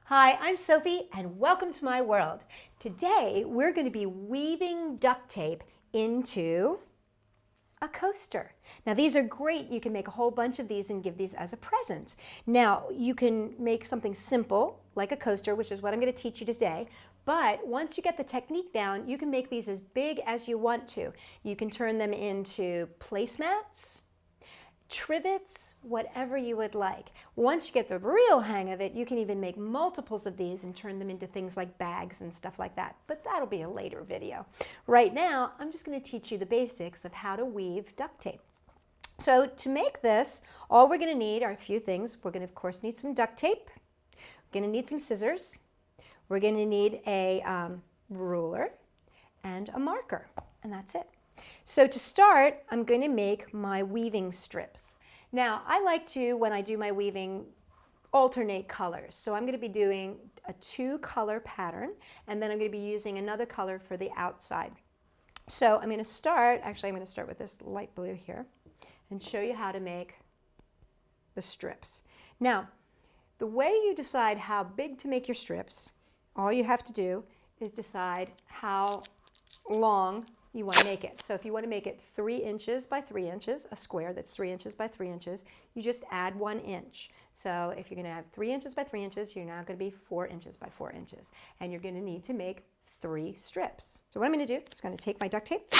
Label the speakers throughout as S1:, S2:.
S1: Hi, I'm Sophie and welcome to my world. Today we're going to be weaving duct tape into a coaster. Now these are great. You can make a whole bunch of these and give these as a present. Now you can make something simple like a coaster, which is what I'm going to teach you today. But once you get the technique down, you can make these as big as you want to. You can turn them into placemats, trivets, whatever you would like. Once you get the real hang of it, you can even make multiples of these and turn them into things like bags and stuff like that. But that'll be a later video. Right now, I'm just going to teach you the basics of how to weave duct tape. So to make this, all we're going to need are a few things. We're going to, of course, need some duct tape. We're going to need some scissors. We're going to need a ruler and a marker, and that's it. So to start, I'm going to make my weaving strips. Now, I like to, when I do my weaving, alternate colors. So I'm going to be doing a 2-color pattern, and then I'm going to be using another color for the outside. So I'm going to start, actually I'm going to start with this light blue here, and show you how to make the strips. Now, the way you decide how big to make your strips, all you have to do is decide how long you want to make it. So if you want to make it 3 inches by 3 inches, a square that's 3 inches by 3 inches, you just add 1 inch. So if you're going to have 3 inches by 3 inches, you're now going to be 4 inches by 4 inches. And you're going to need to make 3 strips. So what I'm going to do is going to take my duct tape.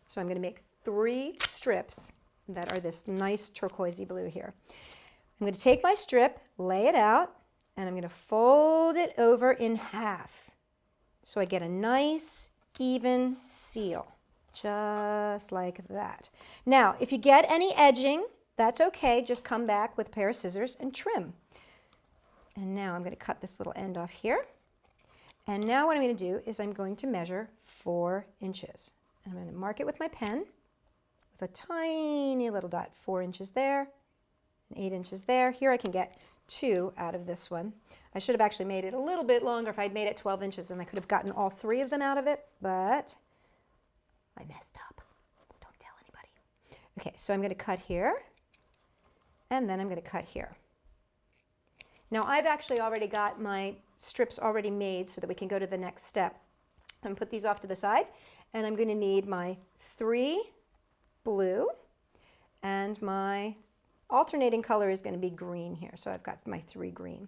S1: So I'm going to make 3 strips that are this nice turquoisey blue here. I'm going to take my strip, lay it out, and I'm going to fold it over in half. So I get a nice even seal, just like that. Now, if you get any edging, that's okay. Just come back with a pair of scissors and trim. And now I'm going to cut this little end off here. And now what I'm going to do is I'm going to measure 4 inches. And I'm going to mark it with my pen with a tiny little dot, 4 inches there, and 8 inches there. Here I can get 2 out of this one. I should have actually made it a little bit longer. If I'd made it 12 inches, and I could have gotten all 3 of them out of it, but I messed up. Don't tell anybody. Okay, so I'm going to cut here, and then I'm going to cut here. Now I've actually already got my strips already made so that we can go to the next step. I'm going to put these off to the side, and I'm going to need my 3 blue, and my alternating color is going to be green here, so I've got my 3 green.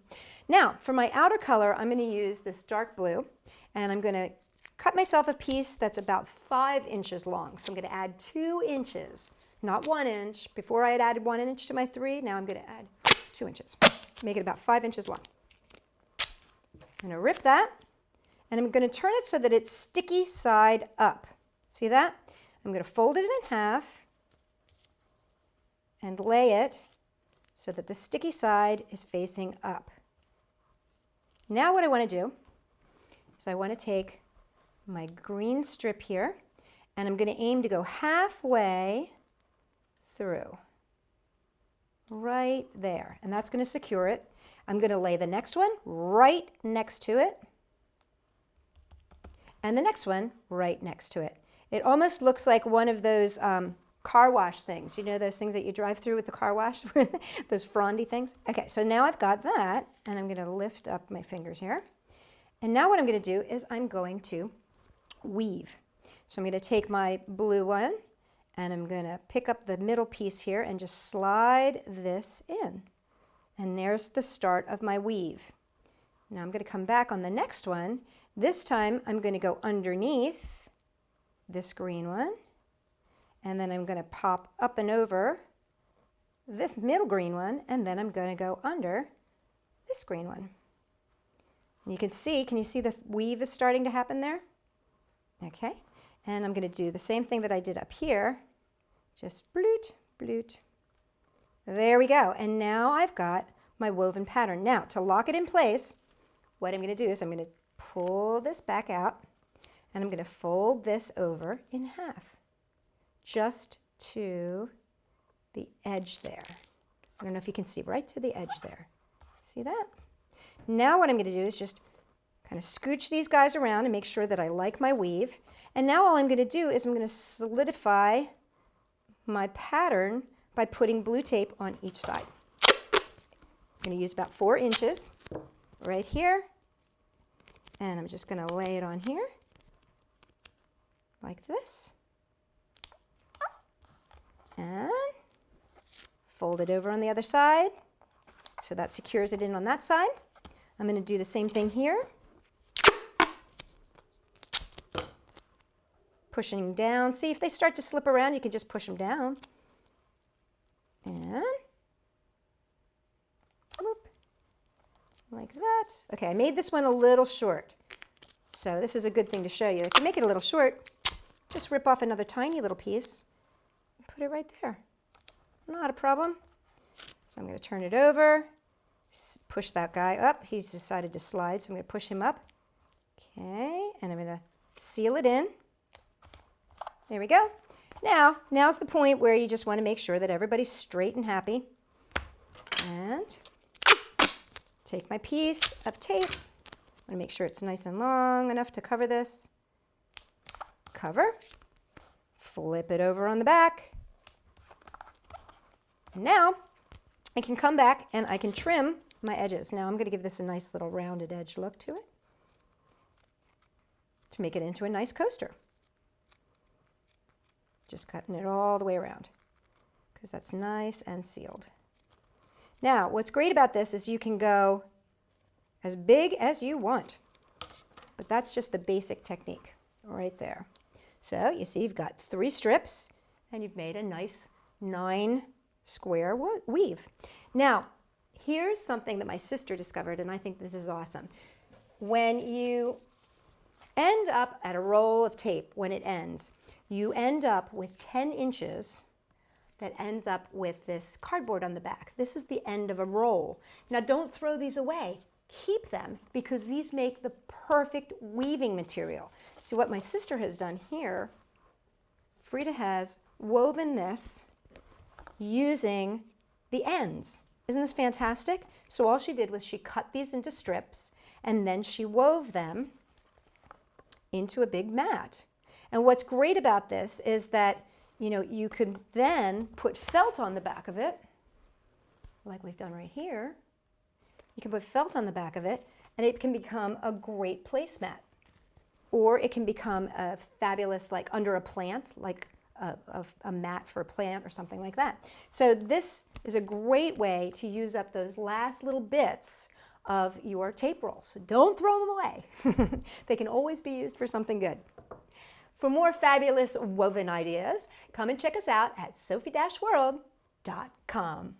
S1: Now, for my outer color, I'm going to use this dark blue, and I'm going to cut myself a piece that's about 5 inches long. So I'm going to add 2 inches, not 1 inch. Before I had added 1 inch to my 3, now I'm going to add 2 inches. Make it about 5 inches long. I'm going to rip that, and I'm going to turn it so that it's sticky side up. See that? I'm going to fold it in half and lay it so that the sticky side is facing up. Now what I want to do is I want to take my green strip here, and I'm going to aim to go halfway through, right there, and that's going to secure it. I'm going to lay the next one right next to it, and the next one right next to it. It almost looks like one of those car wash things. You know those things that you drive through with the car wash? Those frondy things? Okay, so now I've got that, and I'm going to lift up my fingers here. And now what I'm going to do is I'm going to weave. So I'm going to take my blue one, and I'm going to pick up the middle piece here and just slide this in. And there's the start of my weave. Now I'm going to come back on the next one. This time I'm going to go underneath this green one, and then I'm going to pop up and over this middle green one, and then I'm going to go under this green one. And you can you see the weave is starting to happen there? Okay, and I'm going to do the same thing that I did up here, just bloot, bloot. There we go, and now I've got my woven pattern. Now, to lock it in place, what I'm going to do is I'm going to pull this back out, and I'm going to fold this over in half, just to the edge there. I don't know if you can see, right to the edge there. See that? Now what I'm going to do is just kind of scooch these guys around and make sure that I like my weave. And now all I'm going to do is I'm going to solidify my pattern by putting blue tape on each side. I'm going to use about 4 inches. right here. And I'm just going to lay it on here like this. And fold it over on the other side. So that secures it in on that side. I'm going to do the same thing here. Pushing down. See, if they start to slip around, you can just push them down. And whoop, like that. Okay, I made this one a little short. So this is a good thing to show you. If you make it a little short, just rip off another tiny little piece and put it right there. Not a problem. So I'm going to turn it over, push that guy up. He's decided to slide, so I'm going to push him up. Okay, and I'm going to seal it in. There we go. Now's the point where you just want to make sure that everybody's straight and happy. And take my piece of tape. I'm going to make sure it's nice and long enough to cover this. Cover. Flip it over on the back. And now I can come back and I can trim my edges. Now I'm going to give this a nice little rounded edge look to it to make it into a nice coaster. Just cutting it all the way around because that's nice and sealed. Now, what's great about this is you can go as big as you want, but that's just the basic technique right there. So you see you've got 3 strips and you've made a nice 9 square weave. Now, here's something that my sister discovered, and I think this is awesome. When you end up at a roll of tape, when it ends, you end up with 10 inches that ends up with this cardboard on the back. This is the end of a roll. Now don't throw these away. Keep them because these make the perfect weaving material. See what my sister has done here, Frida has woven this using the ends. Isn't this fantastic? So all she did was she cut these into strips and then she wove them into a big mat. And what's great about this is that, you could then put felt on the back of it, like we've done right here. You can put felt on the back of it, and it can become a great placemat. Or it can become a fabulous, like under a plant, like a mat for a plant or something like that. So this is a great way to use up those last little bits of your tape roll. So don't throw them away. They can always be used for something good. For more fabulous woven ideas, come and check us out at Sophie-World.com.